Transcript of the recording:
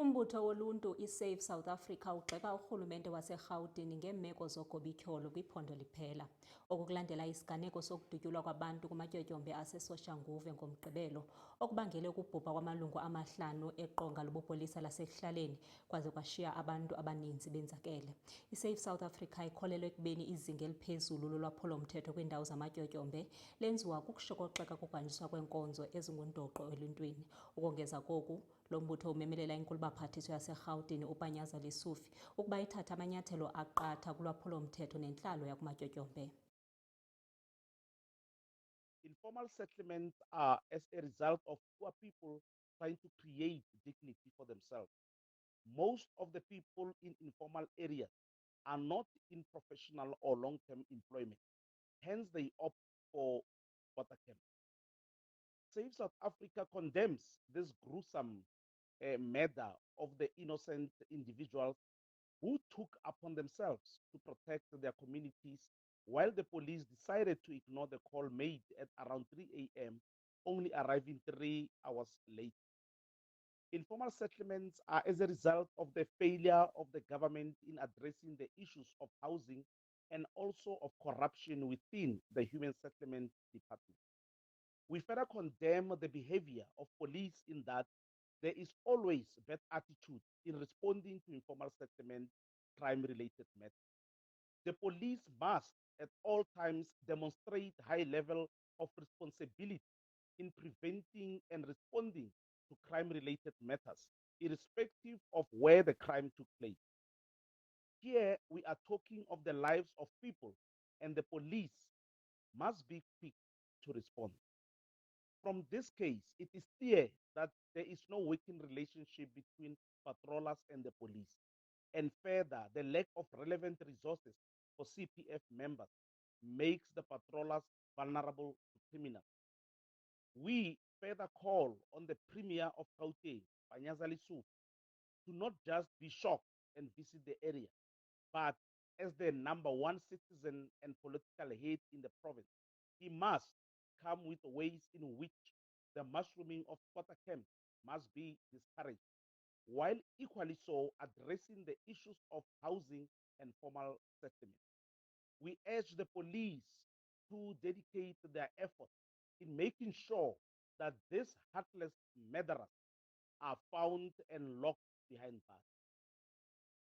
Umbutho woluntu iSave South Africa ugxeka urhulumente wase Rhawutini ngeemeko zoogobityholo kwiphondo liphela. Okukulandela isiganeko sokudutyulwa kwabantu kumatyotyombe asesoshanguve ngomgqibelo, okubangele ukubhubha kwamalungu amahlanu eqonga lobupolisa lasekuhlaleni, kwaze kwashiya abantu abaninzi benzakele. iSave South Africa ikholelwa ekubeni izinga eliphezulu lolwaphulo-mthetho kwiindawo zamatyotyombe lenziwa kukushokoxeka kokuhanjiswa kweenkonzo ezingundoqo eluntwini. Ukongeza koku, lo mbutho umemelela iNkulubaphathiswa yaseRhawutini uPanyaza Lesufi ukuba ithathe amanyathelo aqatha kulwaphulo-mthetho nentlalo yakumatyotyombe. Informal settlements are as a result of poor people trying to create dignity for themselves. Most of the people in informal areas are not in professional or long-term employment. Hence, they opt for water camps. Save South Africa condemns this gruesome murder of the innocent individuals who took upon themselves to protect their communities while the police decided to ignore the call made at around 3 a.m., only arriving 3 hours late. Informal settlements are as a result of the failure of the government in addressing the issues of housing and also of corruption within the Human Settlement Department. We further condemn the behavior of police in that there is always bad attitude in responding to informal settlement crime-related matters. The police must at all times demonstrate high level of responsibility in preventing and responding to crime-related matters, irrespective of where the crime took place. Here we are talking of the lives of people, and the police must be quick to respond. From this case, it is clear that there is no working relationship between patrollers and the police. And further, the lack of relevant resources for CPF members makes the patrollers vulnerable to criminals. We further call on the Premier of Gauteng, Upanyaza, to not just be shocked and visit the area, but as the #1 citizen and political head in the province, he must come with ways in which the mushrooming of squatter camps must be discouraged, while equally so addressing the issues of housing and formal settlement. We urge the police to dedicate their efforts in making sure that these heartless murderers are found and locked behind bars.